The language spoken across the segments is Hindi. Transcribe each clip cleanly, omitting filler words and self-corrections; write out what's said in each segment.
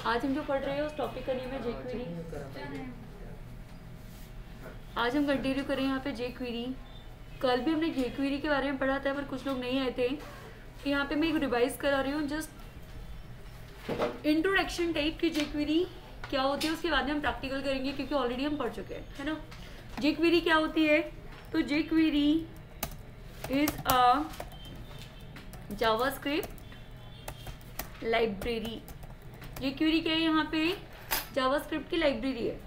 आज हम जो पढ़ रहे हैं उस टॉपिक का नेम है जेक्वेरी। आज हम कंटिन्यू करें यहाँ पे जेक्वेरी। कल भी हमने जेक्वेरी के बारे में पढ़ा था पर कुछ लोग नहीं आए थे, तो यहाँ पे मैं एक रिवाइज करा रही हूँ, जस्ट इंट्रोडक्शन टाइप की जेक्वेरी क्या होती है। उसके बाद में हम प्रैक्टिकल करेंगे क्योंकि ऑलरेडी हम पढ़ चुके हैं, है ना। जेक्वेरी क्या होती है? तो jQuery is a JavaScript library. JQuery क्या है? यहाँ पे जावास्क्रिप्ट की लाइब्रेरी है।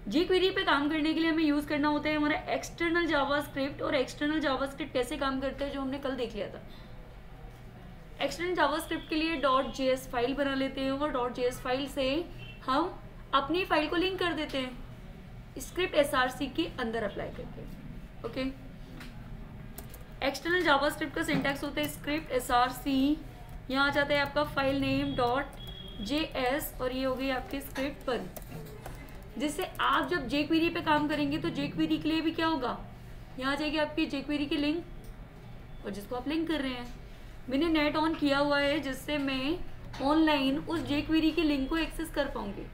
जेक्वेरी पे काम करने के लिए हमें यूज़ करना होता है हमारा एक्सटर्नल जावास्क्रिप्ट। और एक्सटर्नल जावास्क्रिप्ट कैसे काम करता है जो हमने कल देख लिया था। एक्सटर्नल जावास्क्रिप्ट के लिए .js फाइल बना लेते हैं और .js फाइल से हम अपनी फाइल को लिंक कर देते हैं स्क्रिप्ट src के अंदर अप्लाई करके। ओके, एक्सटर्नल जावास्क्रिप्ट का सिंटैक्स होता है स्क्रिप्ट src, यहाँ आ जाता है आपका फाइल नेम .js और ये हो गई आपकी स्क्रिप्ट पर। जिससे आप जब जेक्वेरी पे काम करेंगे तो जेक्वेरी के लिए भी क्या होगा, यहाँ जाएगी आपकी जेक्वेरी की लिंक और जिसको आप लिंक कर रहे हैं। मैंने नेट ऑन किया हुआ है जिससे मैं ऑनलाइन उस जेक्वेरी की लिंक को एक्सेस कर पाऊंगी।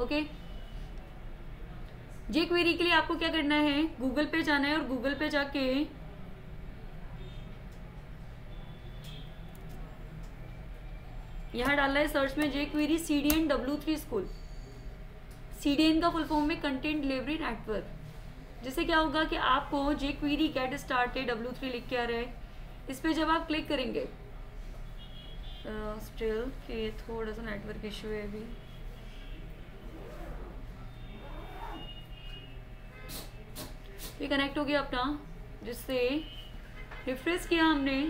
ओके, जेक्वेरी के लिए आपको क्या करना है, गूगल पे जाना है और गूगल पे जाके यहाँ डालना है सर्च में jQuery CDN W3 school. CDN का फुल फॉर्म में कंटेंट डिलीवरी नेटवर्क। जिससे क्या होगा कि आपको जेक्वेरी गेट स्टार्टेड W3 लिख के आ रहा है। इस पे जब आप क्लिक करेंगे स्टिल कि थोड़ा सा नेटवर्क इशू है अभी। ये कनेक्ट हो गया अपना, जिससे रिफ्रेश किया हमने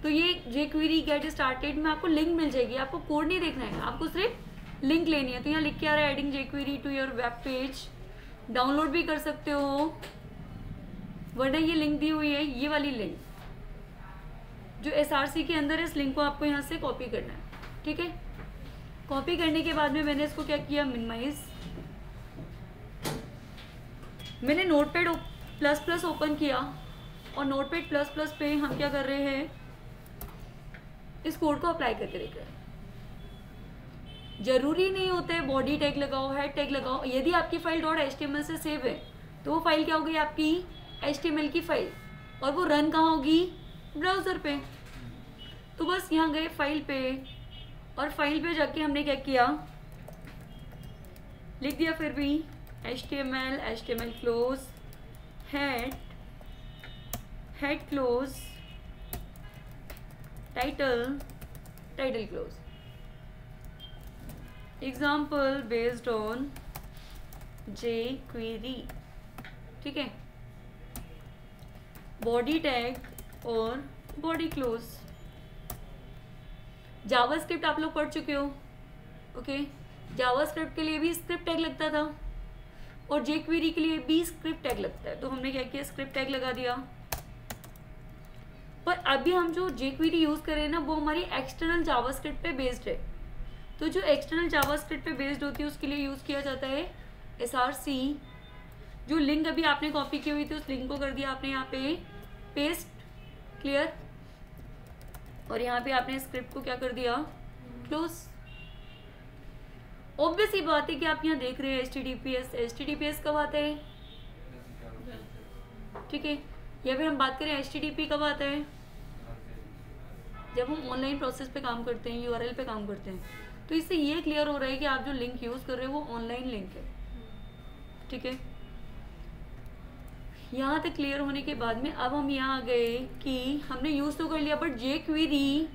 तो ये जेक्वेरी गेट स्टार्टेड में आपको लिंक मिल जाएगी। आपको कोड नहीं देखना है, आपको सिर्फ लिंक लेनी है। तो यहाँ लिख के आ रहा है adding jQuery to your web page. Download भी कर सकते हो, वरना ये लिंक दी हुई है, ये वाली लिंक जो src के अंदर है, इस लिंक को आपको यहाँ से कॉपी करना है। ठीक है, कॉपी करने के बाद में मैंने इसको क्या किया, मिनिमाइज। मैंने नोटपैड प्लस प्लस ओपन किया और नोटपैड प्लस प्लस पे हम क्या कर रहे हैं, इस कोड को अप्लाई करके देख रहे हैं। जरूरी नहीं होता है बॉडी टैग लगाओ, हेड टैग लगाओ। यदि आपकी फाइल .html से सेव है तो वो फाइल क्या होगी, आपकी HTML की फाइल, और वो रन कहाँ होगी, ब्राउज़र पे। तो बस यहाँ गए फाइल पे और फाइल पे जाके हमने क्या किया, लिख दिया फिर भी HTML close, head close, title close, example based on jQuery. ठीक है, बॉडी टैग और बॉडी क्लोज। जावास्क्रिप्ट आप लोग पढ़ चुके हो। ओके, जावास्क्रिप्ट के लिए भी स्क्रिप्ट टैग लगता था और जेक्वेरी के लिए भी स्क्रिप्ट टैग लगता है। तो हमने क्या किया, स्क्रिप्ट टैग लगा दिया। पर अभी हम जो जेक्वेरी यूज कर रहे हैं ना, वो हमारी एक्सटर्नल जावास्क्रिप्ट पे बेस्ड है। तो जो एक्सटर्नल जावास्क्रिप्ट पे बेस्ड होती है उसके लिए यूज किया जाता है src। जो लिंक अभी आपने कॉपी की हुई थी उस लिंक को कर दिया आपने यहाँ पे पेस्ट, क्लियर। और यहाँ पे आपने स्क्रिप्ट को क्या कर दिया, क्लोज। ऑब्वियस ही बात है कि आप यहाँ देख रहे हैं HTTPS कब आता है, ठीक है। या फिर हम बात करें HTTP कब आता है, जब हम ऑनलाइन प्रोसेस पे काम करते हैं, URL पे काम करते हैं। तो इससे ये क्लियर हो रहा है कि आप जो लिंक यूज कर रहे हो वो ऑनलाइन लिंक है। ठीक है, यहाँ तक क्लियर होने के बाद में अब हम यहाँ आ गए कि हमने यूज तो कर लिया, बट जेक्वेरी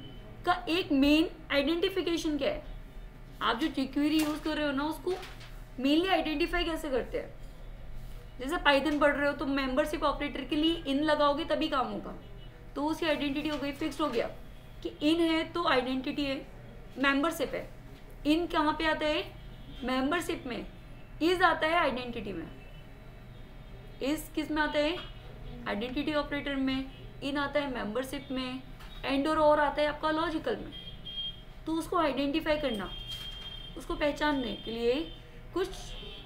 का एक मेन आइडेंटिफिकेशन क्या है। आप जो जेक्वेरी यूज कर रहे हो ना, उसको मेनली आइडेंटिफाई कैसे करते हैं। जैसे पाइथन पढ़ रहे हो तो मेंबरशिप ऑपरेटर के लिए इन लगाओगे तभी काम होगा, तो उसकी आइडेंटिटी हो गई, फिक्स्ड हो गया कि इन है तो आइडेंटिटी है, मेंबरशिप है। इन कहाँ पे आता है, मेंबरशिप में। इज आता है आइडेंटिटी में। इज किस में आता है, आइडेंटिटी ऑपरेटर में। इन आता है मेंबरशिप में। एंड और आता है आपका लॉजिकल में। तो उसको आइडेंटिफाई करना, उसको पहचानने के लिए कुछ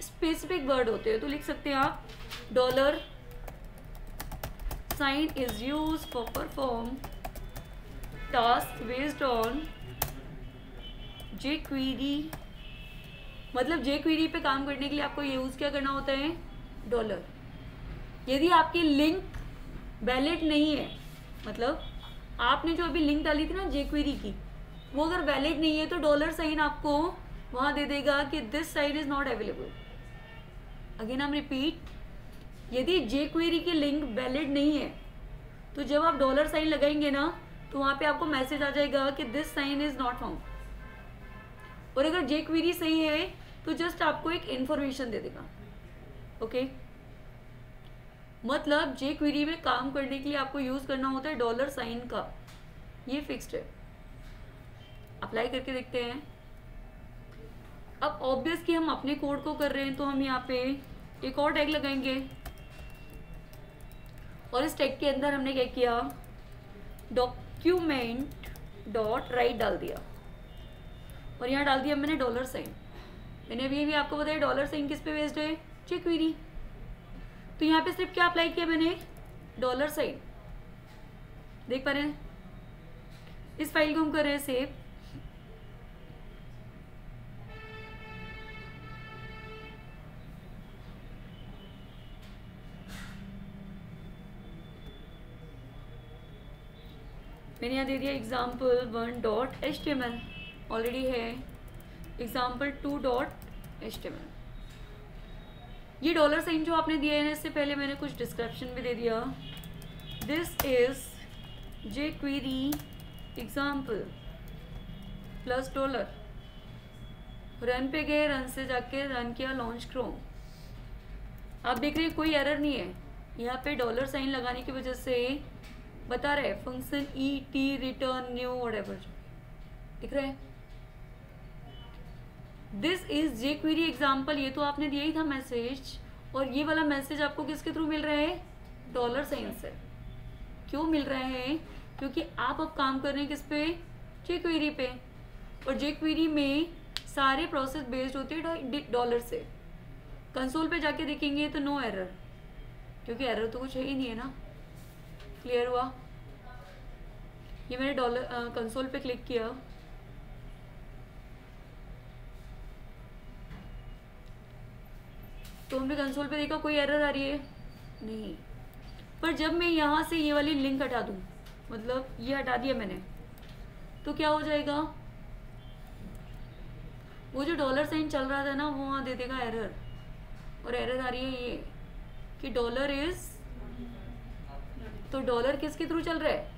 स्पेसिफिक वर्ड होते हैं। तो लिख सकते हैं आप $sign is used for perform task based on J query, मतलब जे क्वेरी पे काम करने के लिए आपको यूज़ क्या करना होता है, डॉलर। यदि आपकी लिंक वैलिड नहीं है, मतलब आपने जो अभी लिंक डाली थी ना जे क्वेरी की, वो अगर वैलिड नहीं है तो डॉलर साइन आपको वहाँ दे देगा कि this sign is not available. Again हम रिपीट, यदि जे क्वेरी की लिंक वैलिड नहीं है तो जब आप डॉलर साइन लगाएंगे ना तो वहाँ पे आपको मैसेज आ जाएगा कि this sign is not found. और अगर जे क्वेरी सही है तो जस्ट आपको एक इंफॉर्मेशन दे देगा। ओके, मतलब जे क्वेरी में काम करने के लिए आपको यूज करना होता है डॉलर साइन का, ये फिक्स्ड है। अप्लाई करके देखते हैं। अब ऑब्वियस कि हम अपने कोड को कर रहे हैं तो हम यहाँ पे एक और टैग लगाएंगे और इस टैग के अंदर हमने क्या किया, डॉक्यूमेंट डॉट राइट डाल दिया और यहाँ डाल दिया मैंने डॉलर साइन। मैंने अभी भी आपको बताया डॉलर साइन किस पे बेस्ड है, जे क्वेरी। तो यहाँ पे सिर्फ क्या अप्लाई किया मैंने, डॉलर साइन। देख पा रहे हैं, इस फाइल को हम कर रहे हैं सेव। मैंने यहाँ दे दिया example1.html, ऑलरेडी है example2.html। ये डॉलर साइन जो आपने दिया है इससे पहले मैंने कुछ डिस्क्रिप्शन भी दे दिया। This is J query example plus dollar. Run पे गए, रन से जाके रन किया लॉन्च क्रोम। आप देख रहे हैं कोई एरर नहीं है, यहाँ पे डॉलर साइन लगाने की वजह से बता रहा है function ET return new whatever, दिख रहा है। This is J query example, ये तो आपने दिया ही था मैसेज, और ये वाला मैसेज आपको किसके थ्रू मिल रहा है, डॉलर साइन से। क्यों मिल रहा है, क्योंकि आप अब काम कर रहे हैं किस पे, जे क्वेरी पे, और जे क्वेरी में सारे प्रोसेस बेस्ड होते हैं डॉलर से। कंसोल पे जाके देखेंगे तो नो एरर, क्योंकि एरर तो कुछ है ही नहीं है ना। क्लियर हुआ। ये मैंने डॉलर कंसोल पे क्लिक किया, तो हमने कंसोल पे देखा कोई एरर आ रही है नहीं। पर जब मैं यहाँ से ये वाली लिंक हटा दूँ, मतलब ये हटा दिया मैंने, तो क्या हो जाएगा, वो जो डॉलर साइन चल रहा था ना वो वहाँ दे देगा एरर। और एरर आ रही है ये कि डॉलर इज, तो डॉलर किसके थ्रू चल रहा है,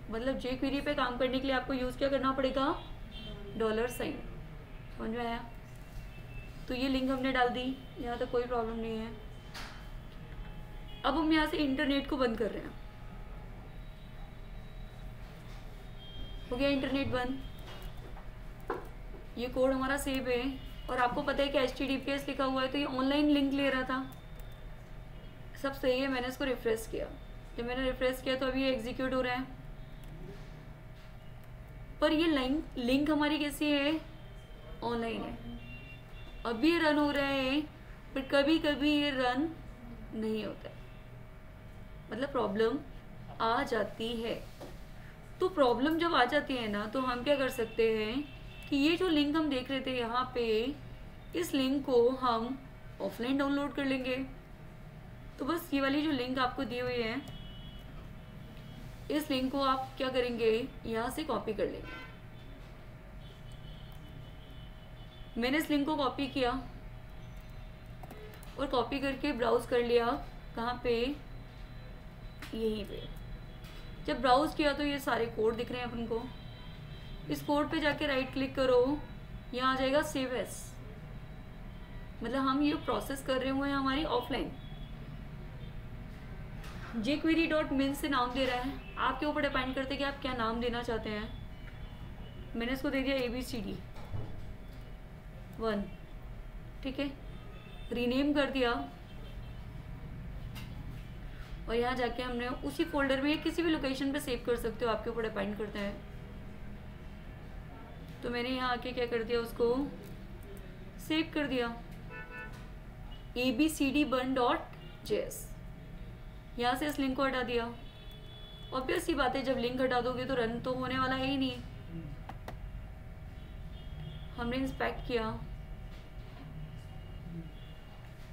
मतलब जे क्वेरी पे काम करने के लिए आपको यूज क्या करना पड़ेगा, डॉलर साइन। समझ में आया। तो ये लिंक हमने डाल दी, यहाँ तक कोई प्रॉब्लम नहीं है। अब हम यहाँ से इंटरनेट को बंद कर रहे हैं। हो गया इंटरनेट बंद। ये कोड हमारा सेव है और आपको पता है कि HTTPS लिखा हुआ है, तो ये ऑनलाइन लिंक ले रहा था, सब सही है। मैंने इसको रिफ्रेश किया, जब मैंने रिफ्रेश किया तो अभी ये एग्जीक्यूट हो रहा है। पर ये लिंक हमारी कैसी है, ऑनलाइन है। अभी रन हो रहा है, पर कभी कभी ये रन नहीं होता है, मतलब प्रॉब्लम आ जाती है। तो प्रॉब्लम जब आ जाती है ना, तो हम क्या कर सकते हैं कि ये जो लिंक हम देख रहे थे यहाँ पे, इस लिंक को हम ऑफलाइन डाउनलोड कर लेंगे। तो बस ये वाली जो लिंक आपको दी हुई है, इस लिंक को आप क्या करेंगे, यहाँ से कॉपी कर लेंगे। मैंने इस लिंक को कॉपी किया और कॉपी करके ब्राउज कर लिया, कहाँ पे, यहीं पे। जब ब्राउज किया तो ये सारे कोड दिख रहे हैं अपन को। इस कोड पे जाके राइट क्लिक करो, यहाँ आ जाएगा सेव एज, मतलब हम ये प्रोसेस कर रहे हुए हैं हमारी ऑफलाइन। jQuery.min से नाम दे रहा है, आपके ऊपर डिपेंड करते हैं कि आप क्या नाम देना चाहते हैं। मैंने इसको दे दिया ABCD1, ठीक है, रीनेम कर दिया। और यहाँ जाके हमने उसी फोल्डर में किसी भी लोकेशन पे सेव कर सकते हो, आपके ऊपर डिपेंड करता है। तो मैंने यहाँ आके क्या कर दिया, उसको सेव कर दिया abcd1.js। यहाँ से इस लिंक को हटा दिया। ऑब्वियस सी बात है, जब लिंक हटा दोगे तो रन तो होने वाला है ही नहीं, हमने इंस्पेक्ट किया,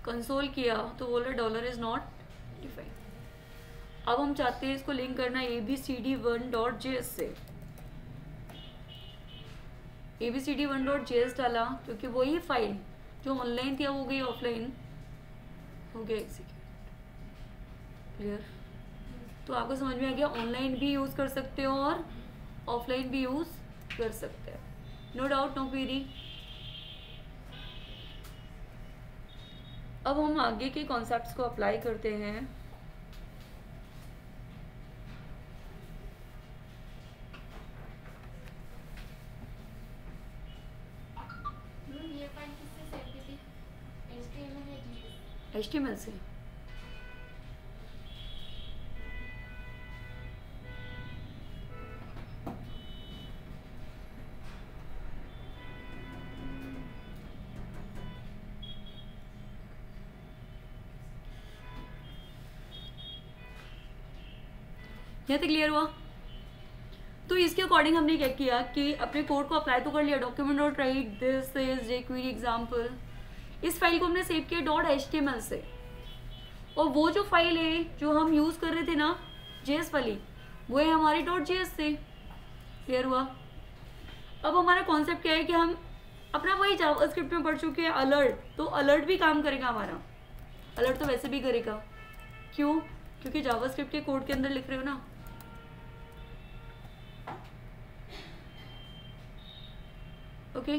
कंसोल किया, तो बोला डॉलर इज नॉट डिफाइंड। अब हम चाहते हैं इसको लिंक करना abcd1.js से। abcd1.js डाला क्योंकि वही फाइल जो ऑनलाइन थी वो गई ऑफलाइन, हो गया एग्जीक्यूट। क्लियर? तो आपको समझ में आ गया, ऑनलाइन भी यूज़ कर सकते हो और ऑफलाइन भी यूज़ कर सकते हैं। No doubt, no query. अब हम आगे के कॉन्सेप्ट्स को अप्लाई करते हैं। HTML से। यहाँ तक क्लियर हुआ? तो इसके अकॉर्डिंग हमने क्या किया कि अपने कोड को अप्लाई तो कर लिया, document dot right this is jQuery example. इस फाइल को हमने सेव किया .html से, और वो जो फाइल है जो हम यूज़ कर रहे थे ना JS वाली, वो है हमारी .js से। क्लियर हुआ? अब हमारा कॉन्सेप्ट क्या है कि हम अपना वही जावास्क्रिप्ट में पढ़ चुके हैं अलर्ट, तो अलर्ट भी काम करेगा हमारा। अलर्ट तो वैसे भी करेगा, क्यों? क्योंकि जावास्क्रिप्ट के कोड के अंदर लिख रहे हो ना। ओके,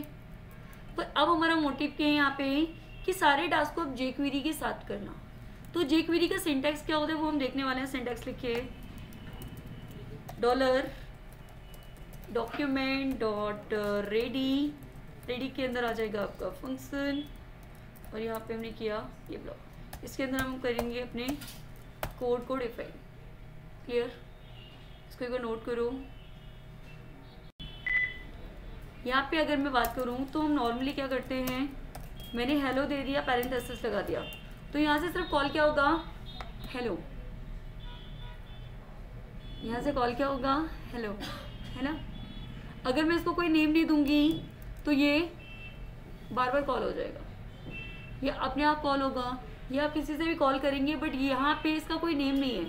तो अब हमारा मोटिव क्या है यहाँ पे कि सारे टास्क को अब jQuery के साथ करना। तो jQuery का सिंटैक्स क्या होता है वो हम देखने वाले हैं। सिंटैक्स लिखिए, $document.ready, रेडी के अंदर आ जाएगा आपका फंक्शन, और यहाँ पे हमने किया ये ब्लॉक। इसके अंदर हम करेंगे अपने कोड को डिफाइन। क्लियर? इसको एक बार नोट करो। यहाँ पे अगर मैं बात करूँ तो हम नॉर्मली क्या करते हैं, मैंने हेलो दे दिया, पैरेंथेसिस लगा दिया, तो यहाँ से सिर्फ कॉल क्या होगा, हेलो। यहाँ से कॉल क्या होगा, हेलो, है ना। अगर मैं इसको कोई नेम नहीं दूंगी तो ये बार बार कॉल हो जाएगा, ये अपने आप कॉल होगा, या आप किसी से भी कॉल करेंगे, बट यहाँ पे इसका कोई नेम नहीं है।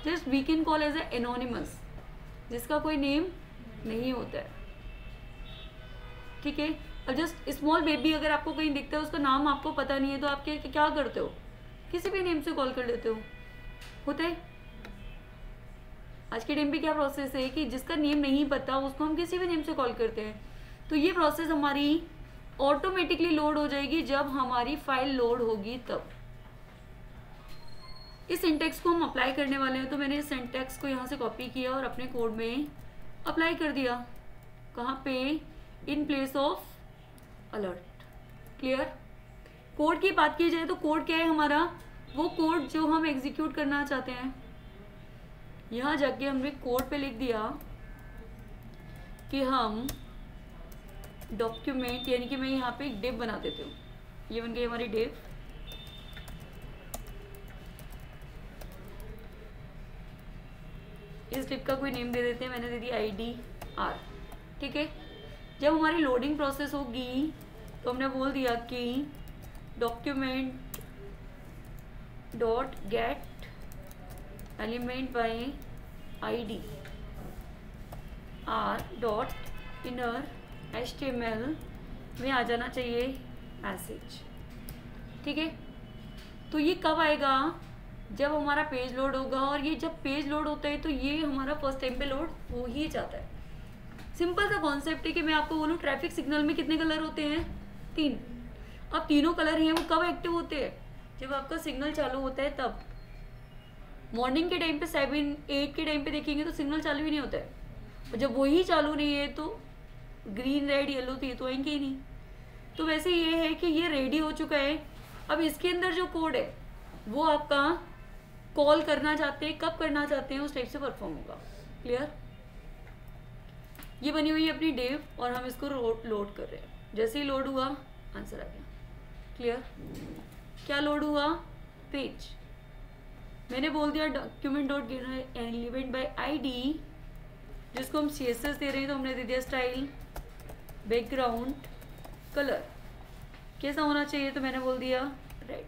Just we can call as a anonymous, जिसका कोई नेम नहीं होता है। ठीक है? अब जस्ट स्मॉल बेबी अगर आपको कहीं दिखता है, उसका नाम आपको पता नहीं है, तो आप क्या करते हो, किसी भी नेम से कॉल कर लेते हो। होता है? आज के टाइम पे क्या प्रोसेस है कि जिसका नेम नहीं पता उसको हम किसी भी नेम से कॉल करते हैं। तो ये प्रोसेस हमारी ऑटोमेटिकली लोड हो जाएगी जब हमारी फाइल लोड होगी तब। इस सिंटैक्स को हम अप्लाई करने वाले हैं, तो मैंने इस सिंटैक्स को यहाँ से कॉपी किया और अपने कोड में अप्लाई कर दिया। कहाँ पे? In place of alert. Clear? Code की बात की जाए तो कोड क्या है हमारा, वो कोड जो हम एग्जीक्यूट करना चाहते हैं। यहाँ जाके हमने कोड पे लिख दिया कि हम डॉक्यूमेंट, यानी कि मैं यहाँ पे एक डिव बना देती हूँ, ये बन गई हमारी डिव। इस डिव का कोई नेम दे देते हैं, मैंने दे दी IDR। ठीक है? जब हमारी लोडिंग प्रोसेस होगी तो हमने बोल दिया कि document dot get element bye ID R dot inner HTML में आ जाना चाहिए मैसेज। ठीक है? तो ये कब आएगा, जब हमारा पेज लोड होगा, और ये जब पेज लोड होता है तो ये हमारा फर्स्ट टाइम पे लोड हो ही जाता है। सिंपल सा कॉन्सेप्ट है कि मैं आपको बोलूँ ट्रैफिक सिग्नल में कितने कलर होते हैं, 3। अब तीनों कलर हैं वो कब एक्टिव होते हैं, जब आपका सिग्नल चालू होता है तब। मॉर्निंग के टाइम पे 7-8 के टाइम पे देखेंगे तो सिग्नल चालू ही नहीं होता है, और जब वही चालू नहीं है तो ग्रीन रेड येलो तो ये तो आएंगे ही नहीं। तो वैसे ये है कि ये रेडी हो चुका है। अब इसके अंदर जो कोड है वो आपका कॉल करना चाहते हैं, कब करना चाहते हैं उस टाइप से परफॉर्म होगा। क्लियर? ये बनी हुई है अपनी डिव और हम इसको लोड कर रहे हैं। जैसे ही लोड हुआ आंसर आ गया। क्लियर? क्या लोड हुआ, पेज। मैंने बोल दिया document dot get element bye ID, जिसको हम CSS दे रहे हैं तो हमने दे दिया स्टाइल बैकग्राउंड कलर कैसा होना चाहिए, तो मैंने बोल दिया रेड,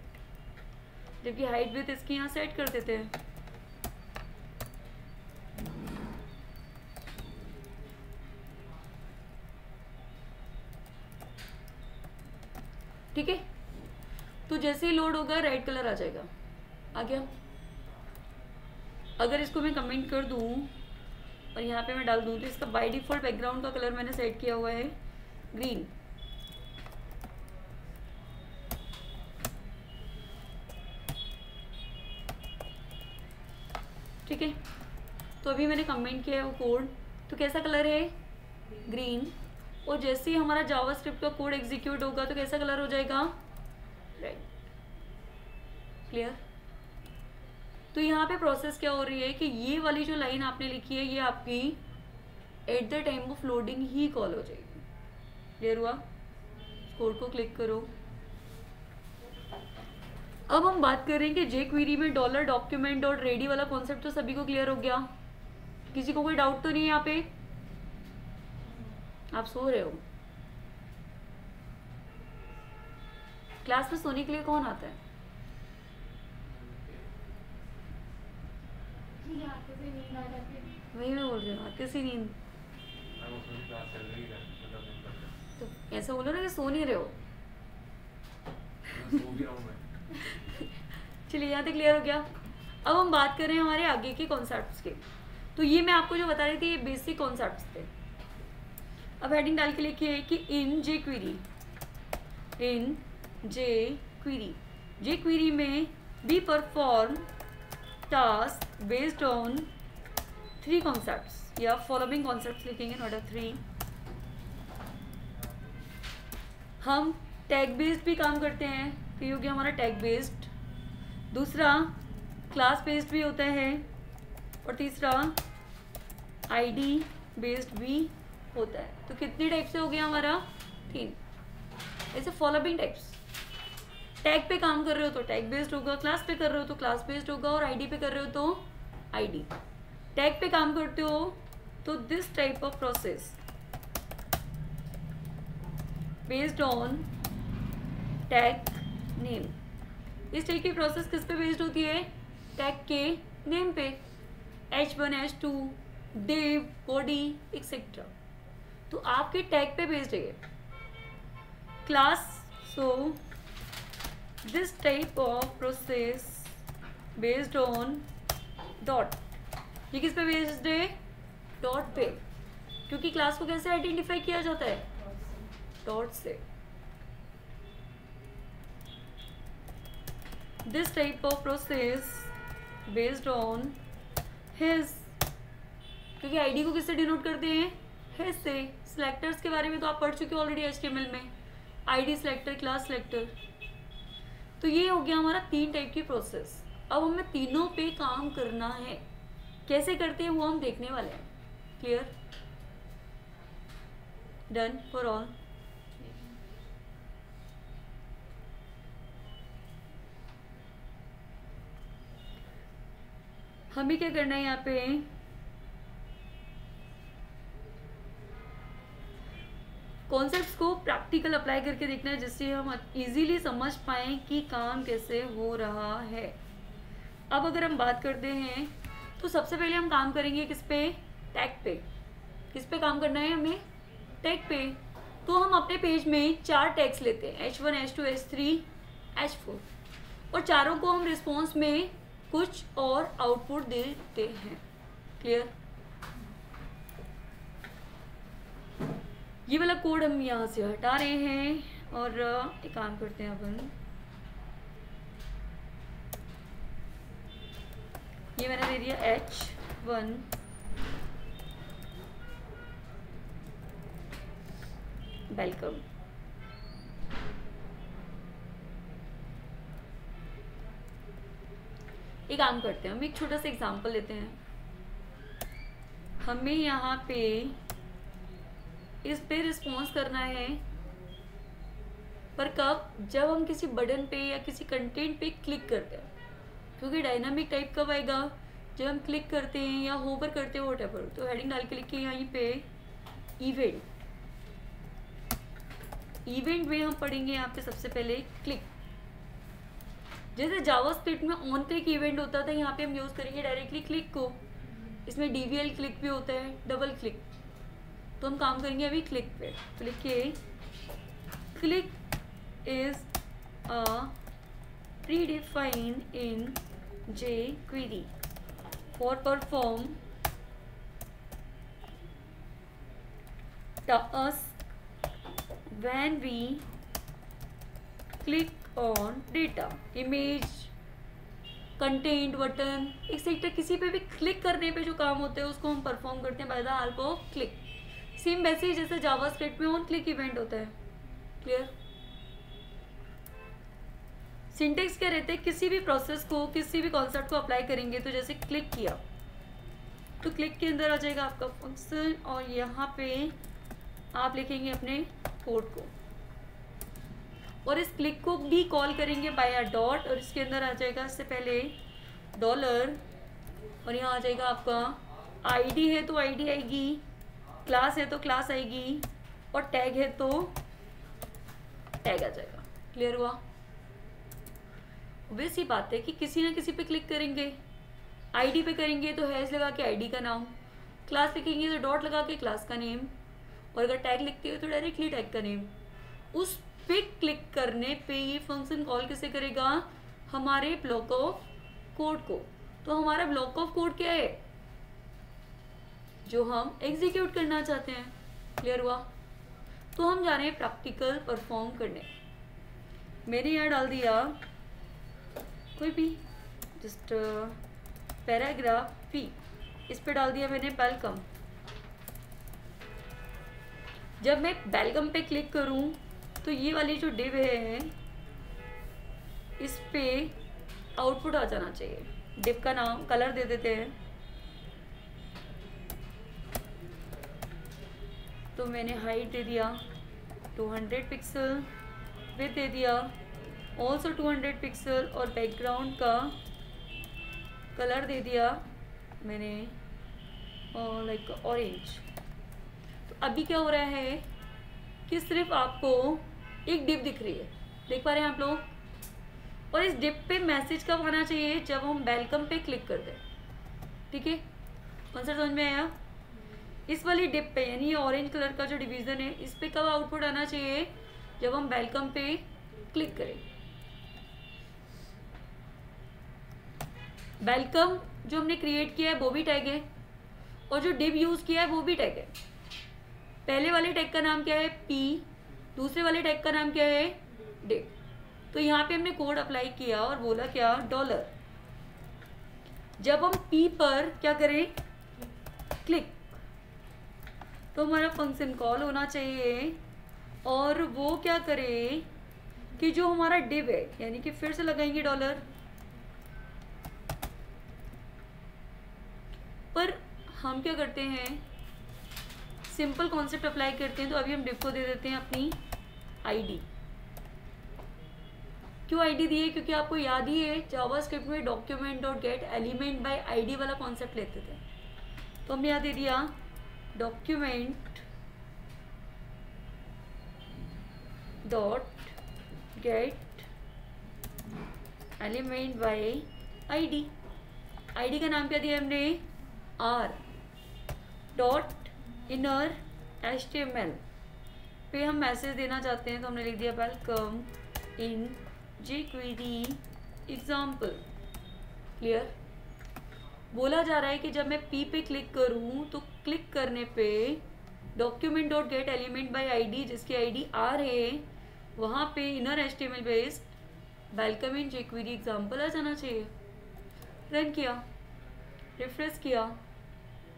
जबकि हाइट विड्थ इसकी यहाँ सेट कर देते हैं। ठीक है, तो जैसे ही लोड होगा रेड कलर आ जाएगा। आ गया। अगर इसको मैं कमेंट कर दूं और यहाँ पे मैं डाल दूं तो इसका बाय डिफॉल्ट बैकग्राउंड का कलर मैंने सेट किया हुआ है ग्रीन। ठीक है, तो अभी मैंने कमेंट किया है वो कोड, तो कैसा कलर है ग्रीन। और जैसे ही हमारा जावास्क्रिप्ट का कोड एग्जीक्यूट होगा तो कैसा कलर हो जाएगा रेड। क्लियर। तो यहाँ पे प्रोसेस क्या हो रही है कि ये वाली जो लाइन आपने लिखी है ये आपकी at the time of loading he call हो जाएगी। क्लियर हुआ। कोड को क्लिक करो। अब हम बात करेंगे जे क्वेरी में डॉलर डॉक्यूमेंट डॉट रेडी वाला कॉन्सेप्ट तो सभी को क्लियर हो गया, किसी को कोई डाउट तो नहीं है यहाँ पे? आप सो रहे हो? क्लास में सोने के लिए कौन आता है? वही मैं बोल रही हूँ, आती सी नींद। तो ऐसा बोलो ना कि सो नहीं रहे हो। चलिए यहाँ तक क्लियर हो गया। अब हम बात करें हमारे आगे के कॉन्सेप्ट्स के। तो ये मैं आपको जो बता रही थी ये बेसिक कॉन्सेप्ट्स थे। अब हेडिंग डाल के लिखिए कि in jQuery, in jQuery, jQuery में we perform task based on 3 concepts या फॉलोइंग कॉन्सेप्ट्स लिखेंगे, नॉट 3। हम टैग बेस्ड भी काम करते हैं, तो ये हो गया हमारा टैग बेस्ड। दूसरा क्लास बेस्ड भी होता है, और तीसरा आईडी बेस्ड भी होता है। तो कितने टाइप से हो गया हमारा? 3। ऐसे फॉलोइंग टाइप्स। टैग पे काम कर रहे हो तो टैग बेस्ड होगा, क्लास पे कर रहे हो तो क्लास बेस्ड होगा, और आईडी पे कर रहे हो तो आईडी। टैग पे काम करते हो तो this type of process based on tag name. इस टाइप की प्रोसेस किस पे बेस्ड होती है? टैग के नेम पे। H1 H2 div body etcetera, तो आपके टैग पे बेस्ड है class. So this type of process based on dot. ये किस पे बेस्ड है? डॉट पे, क्योंकि क्लास को कैसे आइडेंटिफाई किया जाता है? डॉट से। This type of process based on his, क्योंकि आईडी को किससे डिनोट करते हैं? हिज से। सिलेक्टर्स के बारे में तो आप पढ़ चुके हो ऑलरेडी HTML में, आईडी सिलेक्टर, क्लास सिलेक्टर। तो ये हो गया हमारा 3 टाइप की प्रोसेस। अब हमें तीनों पे काम करना है, कैसे करते हैं वो हम देखने वाले हैं। क्लियर? Done for all? हमें क्या करना है यहाँ पे? कॉन्सेप्ट्स को प्रैक्टिकल अप्लाई करके देखना है, जिससे हम इजीली समझ पाएं कि काम कैसे हो रहा है। अब अगर हम बात करते हैं तो सबसे पहले हम काम करेंगे किस पे? टैग पे। किस पे काम करना है हमें? टैग पे। तो हम अपने पेज में 4 टैग्स लेते हैं, H1 H2 H3 H4, और चारों को हम रिस्पॉन्स में कुछ और आउटपुट देते हैं। क्लियर? ये वाला कोड हम यहाँ से हटा रहे हैं और एक काम करते हैं अपन, ये मैंने दे दिया H1 वेलकम। एक काम करते हैं, हम एक छोटा सा एग्जांपल लेते हैं। हमें यहाँ पे इस पे रिस्पॉन्स करना है, पर कब? जब हम किसी बटन पे या किसी कंटेंट पे क्लिक करते हैं, क्योंकि डायनामिक टाइप कब आएगा? जब हम क्लिक करते हैं या होवर करते हैं, व्हाटएवर। तो हेडिंग डाल के लिखिए यहाँ पे इवेंट। इवेंट में हम पढ़ेंगे यहाँ पे सबसे पहले क्लिक। जैसे जावास्क्रिप्ट में ऑन क्लिक इवेंट होता था, यहाँ पे हम यूज़ करेंगे डायरेक्टली क्लिक को। इसमें DVL क्लिक भी होता है, डबल क्लिक। तो हम काम करेंगे अभी क्लिक पे। तो लिखिए click is a predefined in jQuery for perform task when we click on data, image, content, button, etcetera किसी पे भी क्लिक करने पे जो काम होते हैं उसको हम परफॉर्म करते हैं by the help of click. Same वैसे ही जैसे जावास्क्रिप्ट में ऑन क्लिक इवेंट होता है। क्लियर? सिंटेक्स क्या रहते हैं, किसी भी प्रोसेस को, किसी भी कॉन्सेप्ट को अप्लाई करेंगे तो जैसे क्लिक किया तो क्लिक के अंदर आ जाएगा आपका फंक्शन और यहाँ पे आप लिखेंगे अपने कोड को और इस क्लिक को भी कॉल करेंगे बाय अ डॉट और इसके अंदर आ जाएगा इससे पहले डॉलर और यहाँ आ जाएगा आपका आईडी है तो आईडी आएगी, क्लास है तो क्लास आएगी और टैग है तो टैग आ जाएगा। क्लियर हुआ? वैसी बात है कि किसी ना किसी पे क्लिक करेंगे, आईडी पे करेंगे तो हैश लगा के आईडी का नाम, क्लास लिखेंगे तो डॉट लगा के क्लास का नेम और अगर टैग लिखते हो तो डायरेक्टली टैग का नेम। उस पे क्लिक करने पे ये फंक्शन कॉल किसे करेगा, हमारे ब्लॉक ऑफ कोड को। तो हमारा ब्लॉक ऑफ कोड क्या है, जो हम एग्जीक्यूट करना चाहते हैं। क्लियर हुआ? तो हम जा रहे हैं प्रैक्टिकल परफॉर्म करने। मैंने यहाँ डाल दिया कोई भी जस्ट पैराग्राफ पी, इस पे डाल दिया मैंने वेलकम। जब मैं वेलकम पे क्लिक करूं तो ये वाली जो डिव है इस पे आउटपुट आ जाना चाहिए। डिव का नाम कलर दे देते हैं, तो मैंने हाइट दे दिया 200 पिक्सल, विड्थ दे दिया ऑल्सो 200 पिक्सल और बैकग्राउंड का कलर दे दिया मैंने लाइक ऑरेंज। तो अभी क्या हो रहा है कि सिर्फ आपको एक डिप दिख रही है, देख पा रहे हैं आप लोग, और इस डिप पे मैसेज कब आना चाहिए, जब हम वेलकम पे क्लिक करते हैं। ठीक है, कॉन्सेप्ट समझ में आया? इस वाली डिप पे यानी ये ऑरेंज कलर का जो डिवीजन है इस पे कब आउटपुट आना चाहिए, जब हम वेलकम पे क्लिक करें। वेलकम जो हमने क्रिएट किया है वो भी टैग है और जो डिव यूज किया है वो भी टैग है। पहले वाले टैग का नाम क्या है, पी, दूसरे वाले टैग का नाम क्या है, डिव। तो यहाँ पे हमने कोड अप्लाई किया और बोला क्या, डॉलर। जब हम पी पर क्या करें, क्लिक, तो हमारा फंक्शन कॉल होना चाहिए और वो क्या करे कि जो हमारा डिव है यानी कि फिर से लगाएंगे डॉलर, पर हम क्या करते हैं, सिंपल कॉन्सेप्ट अप्लाई करते हैं। तो अभी हम डिव को दे देते हैं अपनी आईडी। क्यों आईडी दिए, क्योंकि आपको याद ही है जावास्क्रिप्ट में document dot get element by ID वाला कॉन्सेप्ट लेते थे। तो हमने यहाँ दे दिया document dot get element by ID. ID का नाम क्या दिया हमने, आर डॉट इनर HTML पे हम मैसेज देना चाहते हैं तो हमने लिख दिया welcome in jQuery example. Clear? बोला जा रहा है कि जब मैं P पे क्लिक करूं तो क्लिक करने पे document dot get element by ID, जिसकी आईडी आर है, वहाँ पे inner HTML based welcome in jQuery example आ जाना चाहिए। रन किया, रिफ्रेश किया,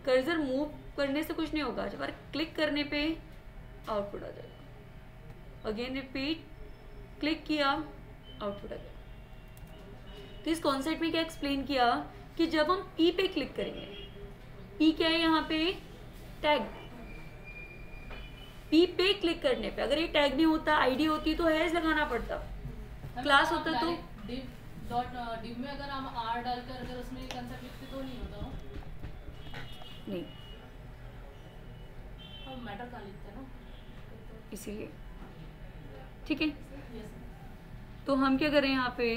कर्सर मूव करने से कुछ नहीं होगा, जब क्लिक करने पे आउटपुट आ जाएगा। अगेन रिपीट, क्लिक किया, आउटपुट आ जाएगा। तो इस कॉन्सेप्ट में क्या एक्सप्लेन किया कि जब हम पी पे क्लिक करेंगे, पी क्या है यहाँ पे, टैग। पी पे क्लिक करने पे अगर ये टैग नहीं होता, आईडी होती तो हैश लगाना पड़ता, क्लास होता तो डिव में अगर हम आर डालकर अगर उसमें कंसेप्ट लिखते तो नहीं होता नहीं, हम मैटर का लिखते हैं ना, इसीलिए ठीक है। Yes. तो हम क्या करें यहाँ पे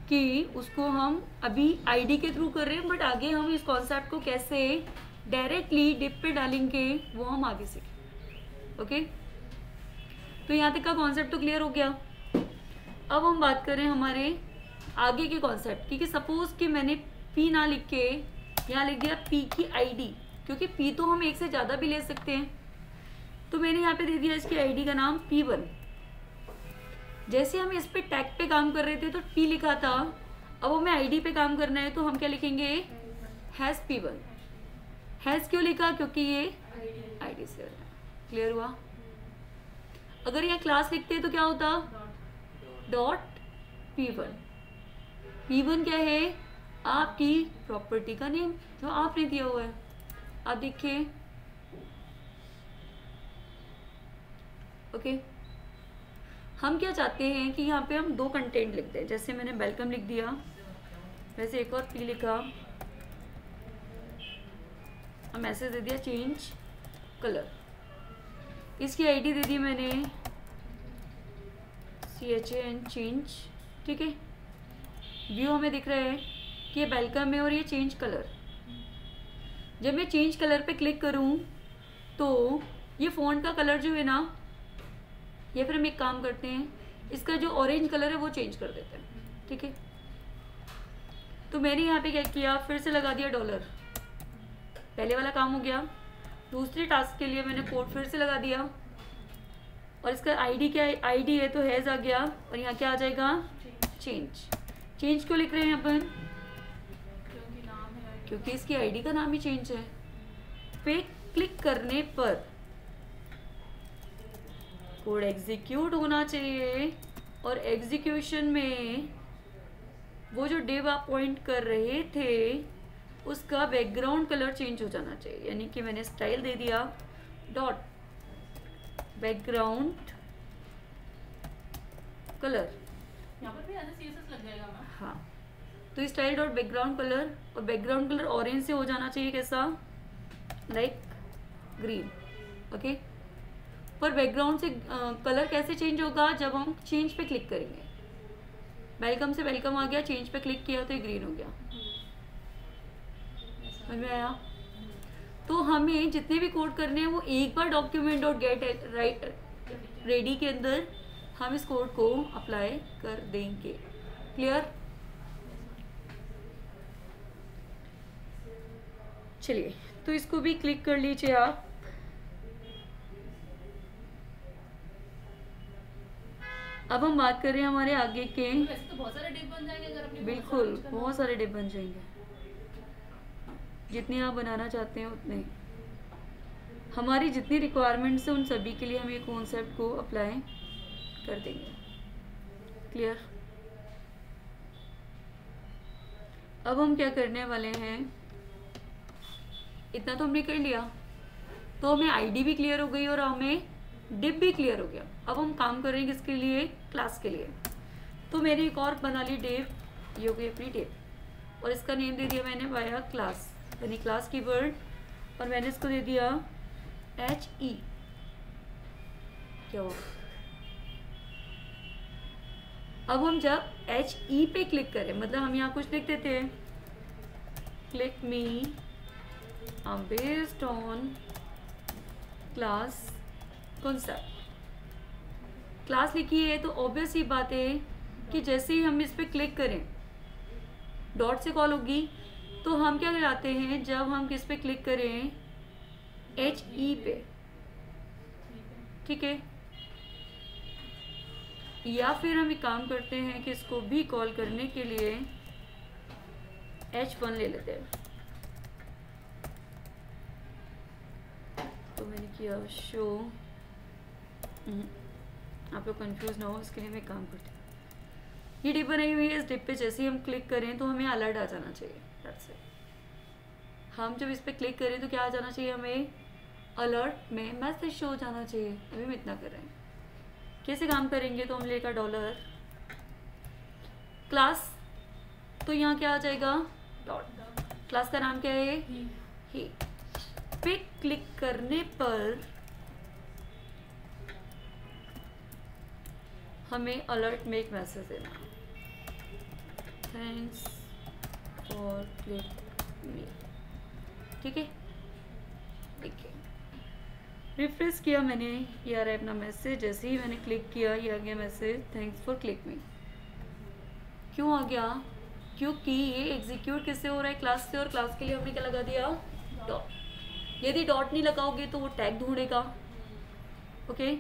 कि उसको हम अभी आईडी के थ्रू कर रहे हैं, बट आगे हम इस कॉन्सेप्ट को कैसे डायरेक्टली डिप पे डालेंगे वो हम आगे सीखें। ओके, तो यहाँ तक का कॉन्सेप्ट तो क्लियर हो गया। अब हम बात करें हमारे आगे के कॉन्सेप्ट की, कि सपोज कि मैंने पी ना लिख के यहाँ लिख दिया पी की आईडी, क्योंकि पी तो हम एक से ज़्यादा भी ले सकते हैं। तो मैंने यहाँ पे दे दिया इसकी आईडी का नाम P1। जैसे हम इस पे टैग पे काम कर रहे थे तो P लिखा था, अब हमें आईडी पे काम करना है तो हम क्या लिखेंगे, हैज़ P1। हैज़ क्यों लिखा, क्योंकि ये आईडी से क्लियर हुआ। अगर यहाँ क्लास लिखते हैं तो क्या होता, डॉट P1। P1 क्या है, आपकी प्रॉपर्टी का नेम जो आपने दिया हुआ है। आप देखिए, ओके हम क्या चाहते हैं कि यहाँ पे हम दो कंटेंट लिख दें। जैसे मैंने वेलकम लिख दिया, वैसे एक और पी लिखा, और मैसेज दे दिया चेंज कलर। इसकी आईडी दे दी मैंने CHAN चेंज। ठीक है, व्यू हमें दिख रहा है कि ये वेलकम है और ये चेंज कलर। जब मैं चेंज कलर पे क्लिक करूँ तो ये फ़ॉन्ट का कलर जो है ना, या फिर हम एक काम करते हैं, इसका जो ऑरेंज कलर है वो चेंज कर देते हैं। ठीक है, तो मैंने यहाँ पे क्या किया, फिर से लगा दिया डॉलर। पहले वाला काम हो गया। दूसरे टास्क के लिए मैंने कोड फिर से लगा दिया, और इसका आईडी क्या है, आईडी है तो हैज़ आ गया, और यहाँ क्या आ जाएगा, चेंज। चेंज क्यों लिख रहे हैं अपन, क्योंकि नाम है, क्योंकि इसकी आईडी का नाम ही चेंज है। पे क्लिक करने पर कोड एग्जीक्यूट होना चाहिए, और एग्जीक्यूशन में वो जो डिव आप पॉइंट कर रहे थे उसका बैकग्राउंड कलर चेंज हो जाना चाहिए। यानी कि मैंने स्टाइल दे दिया डॉट बैकग्राउंड कलर। यहाँ पर भी ऐसे CSS लग जाएगा मैम। हाँ, तो स्टाइल डॉट बैकग्राउंड कलर, और बैकग्राउंड कलर ऑरेंज से हो जाना चाहिए, कैसा, लाइक ग्रीन। ओके, पर बैकग्राउंड से कलर कैसे चेंज होगा, जब हम चेंज पे क्लिक करेंगे। वेलकम से वेलकम आ गया, चेंज पे क्लिक किया तो ये ग्रीन हो गया। समझ में आया। तो हमें जितने भी कोड करने हैं वो एक बार document dot get right ready के अंदर हम इस कोड को अप्लाई कर देंगे। क्लियर। चलिए, तो इसको भी क्लिक कर लीजिए आप। अब हम बात कर रहे हैं हमारे आगे के। वैसे तो बहुत सारे डिप बन जाएंगे अगर अपने बिल्कुल, बहुत सारे डिप बन जाएंगे, जितने आप बनाना चाहते हैं उतने। हमारी जितनी रिक्वायरमेंट्स है उन सभी के लिए हम ये कॉन्सेप्ट को अप्लाई कर देंगे। क्लियर। अब हम क्या करने वाले हैं, इतना तो हमने कर लिया, तो हमें आईडी भी क्लियर हो गई और हमें डिप भी क्लियर हो गया। अब हम काम करेंगे इसके लिए, क्लास के लिए। तो मैंने एक और बना ली डिप, ये हो गई अपनी डिप, और इसका नेम दे दिया मैंने वाया क्लास, यानी क्लास कीवर्ड, और मैंने इसको दे दिया HE। क्या हुआ, अब हम जब HE पे क्लिक करें, मतलब हम यहाँ कुछ लिख देते हैं, click me based on class concept. Class लिखी है तो ऑब्वियस ही बात है कि जैसे ही हम इस पे क्लिक करें डॉट से कॉल होगी। तो हम क्या कराते हैं, जब हम किस पे क्लिक करें, HE पे, ठीक है, या फिर हम एक काम करते हैं कि इसको भी कॉल करने के लिए H1 ले लेते हैं। तो मैंने किया शो, आप लोग कंफ्यूज ना हो इसके लिए मैं काम करती हूँ। ये डिप बनाई हुई है, इस डिप पे जैसे ही हम क्लिक करें तो हमें अलर्ट आ जाना चाहिए। That's it. हम जब इस पे क्लिक करें तो क्या आ जाना चाहिए, हमें अलर्ट में मैसेज शो हो जाना चाहिए। अभी हम इतना कर रहे हैं। कैसे काम करेंगे, तो हम लेगा डॉलर क्लास, तो यहाँ क्या आ जाएगा, डॉट। क्लास का नाम क्या है, ही। पे क्लिक करने पर हमें अलर्ट में एक मैसेज देना, थैंक्स फॉर क्लिक मी। ठीक है, देखिए रिफ्रेश किया मैंने, ये आ रहा है अपना मैसेज। जैसे ही मैंने क्लिक किया ये आ गया मैसेज, थैंक्स फॉर क्लिक मी। क्यों आ गया? क्योंकि ये एग्जीक्यूट किससे हो रहा है? क्लास से, और क्लास के लिए हमने क्या लगा दिया? डॉट। यदि डॉट नहीं लगाओगे तो वो टैग ढूंढेगा। ओके,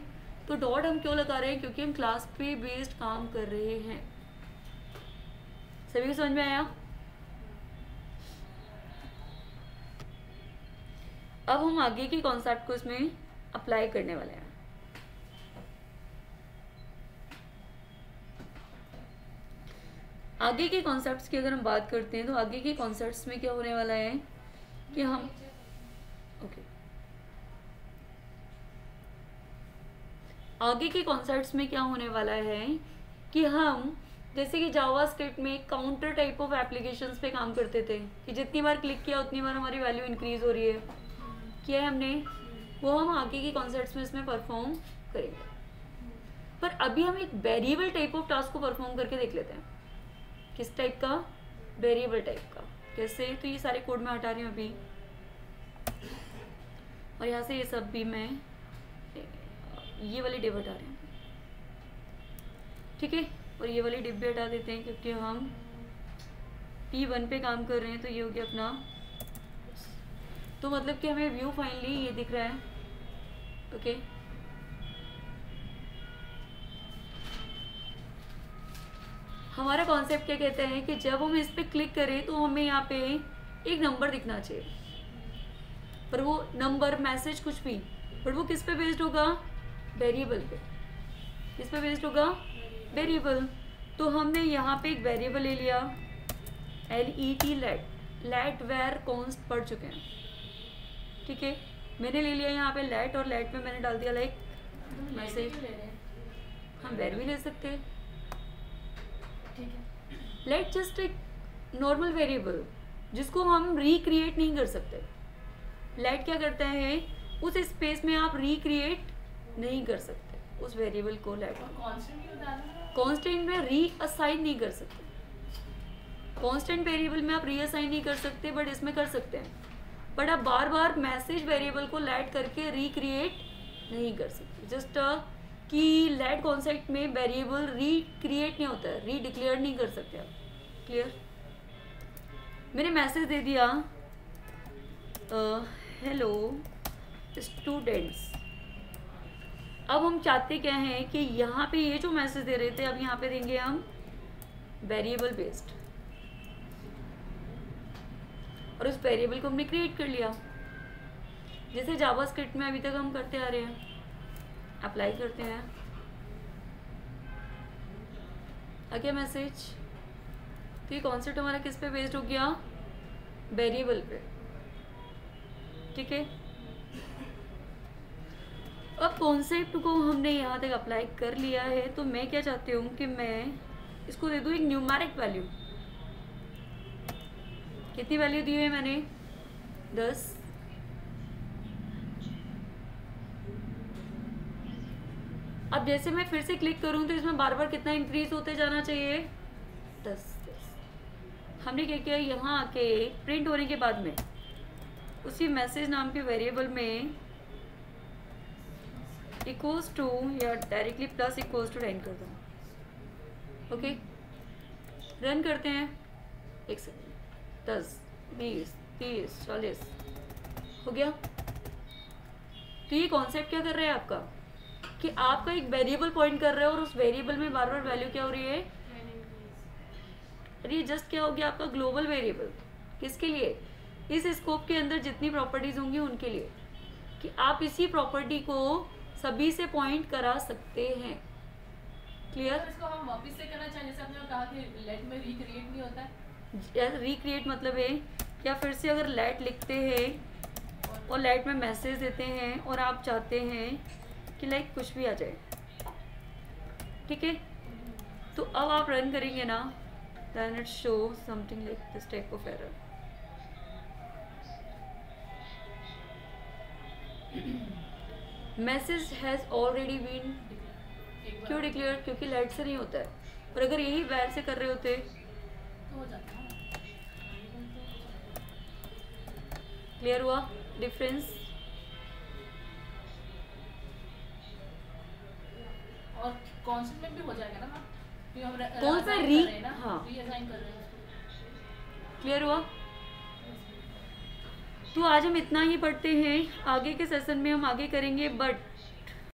तो डॉट हम क्यों लगा रहे हैं? क्योंकि हम क्लास पे बेस्ड काम कर रहे हैं। सभी को समझ में आया? अब हम आगे के कॉन्सेप्ट को इसमें अप्लाई करने वाले हैं। आगे के कॉन्सेप्ट्स की अगर हम बात करते हैं तो आगे के कॉन्सेप्ट्स में क्या होने वाला है कि हम आगे के कॉन्सेप्ट्स में क्या होने वाला है कि हम जैसे कि जावास्क्रिप्ट में काउंटर टाइप ऑफ एप्लीकेशंस पे काम करते थे कि जितनी बार क्लिक किया उतनी बार हमारी वैल्यू इंक्रीज हो रही है, किया है हमने, वो हम आगे के कॉन्सेप्ट्स में इसमें परफॉर्म करेंगे। पर अभी हम एक वेरिएबल टाइप ऑफ टास्क को परफॉर्म करके देख लेते हैं। किस टाइप का? वेरिएबल टाइप का। कैसे? तो ये सारे कोड में हटा रही हूँ अभी, और यहाँ से ये सब भी मैं ये वाली डिब हटा रहे हैं, ठीक है, और ये वाली डिब भी हटा देते हैं क्योंकि हम P1 पे काम कर रहे हैं। तो ये हो गया अपना, तो मतलब कि हमें व्यू फाइनली ये दिख रहा है। ओके, हमारा कॉन्सेप्ट क्या कहते हैं कि जब हम इस पे क्लिक करें तो हमें यहाँ पे एक नंबर दिखना चाहिए, पर वो नंबर मैसेज कुछ भी, पर वो किस पे बेस्ड होगा? वेरिएबल पे। किस पे बेस्ड होगा? वेरिएबल। तो हमने यहाँ पे एक वेरिएबल ले लिया, LET लेट वेर कॉन्स्ट पढ़ चुके हैं, ठीक है, मैंने ले लिया यहाँ पे लेट, और लेट में मैंने डाल दिया लाइक मैसेज। हम वेर भी ले सकते हैं, लेट जस्ट एक नॉर्मल वेरिएबल जिसको हम रिक्रिएट नहीं कर सकते। लेट क्या करता है? उस स्पेस में आप रिक्रिएट नहीं कर सकते उस वेरिएबल को। लेट कांस्टेंट में रीअसाइन नहीं कर सकते, कांस्टेंट वेरिएबल में आप रीअसाइन नहीं कर सकते, बट इसमें कर सकते हैं। बट आप बार बार मैसेज वेरिएबल को लेट करके रिक्रिएट नहीं कर सकते। जस्ट कि लेट कॉन्सेप्ट में वेरिएबल रिक्रिएट नहीं होता है, रीडिक्लेयर नहीं कर सकते आप। क्लियर? मैंने मैसेज दे दिया हेलो स्टूडेंट्स। अब हम चाहते क्या हैं कि यहाँ पे ये जो मैसेज दे रहे थे अब यहाँ पे देंगे हम वेरिएबल बेस्ड, और उस वेरिएबल को हमने क्रिएट कर लिया जैसे जावास्क्रिप्ट में अभी तक हम करते आ रहे हैं। अप्लाई करते हैं, आ गया मैसेज। तो ये कॉन्सेप्ट हमारा किस पे बेस्ड हो गया? वेरिएबल पे, ठीक है। अब कॉन्सेप्ट को हमने यहाँ तक अप्लाई कर लिया है, तो मैं क्या चाहती हूँ कि मैं इसको दे दूँ एक न्यूमेरिक वैल्यू। कितनी वैल्यू दी है मैंने? 10। अब जैसे मैं फिर से क्लिक करूँ तो इसमें बार बार कितना इंक्रीज होते जाना चाहिए? 10। हमने क्या किया, यहाँ आके प्रिंट होने के बाद में उसी मैसेज नाम के वेरिएबल में इक्वल्स टू या directly plus equals to run कर दो। ओके, रन करते हैं। एक सेकेंड, 10, 20, 30, 40 हो गया। तो ये कॉन्सेप्ट क्या कर रहा है आपका कि आपका एक वेरिएबल पॉइंट कर रहा है और उस वेरिएबल में बार बार वैल्यू क्या हो रही है? अरे जस्ट क्या हो गया आपका ग्लोबल वेरिएबल। किसके लिए? इस स्कोप के अंदर जितनी प्रॉपर्टीज होंगी उनके लिए, कि आप इसी प्रॉपर्टी को सभी से पॉइंट करा सकते हैं। क्लियर? इसको हम वापस से करना चाहिए, जैसे आपने कहा कि लेट में रिक्रिएट नहीं होता है। रिक्रिएट मतलब है क्या, फिर से अगर लेट लिखते हैं और लेट में मैसेज देते हैं और आप चाहते हैं कि लाइक कुछ भी आ जाए, ठीक है, तो अब आप रन करेंगे ना, then it shows something like this type of error. Message has already been क्यों डिक्लेयर? क्योंकि लेट से नहीं होता है, और अगर यही वैर से कर रहे होते तो हो जाता है ना। क्लियर हुआ डिफरेंस? और कॉन्सेप्ट में भी हो जाएगा ना मैम, क्योंकि हम कौन सा assign री? कर रहे हैं ना, हाँ रीअसाइन कर रहे हैं उसको। क्लियर हुआ? तो आज हम इतना ही पढ़ते हैं, आगे के सेशन में हम आगे करेंगे, बट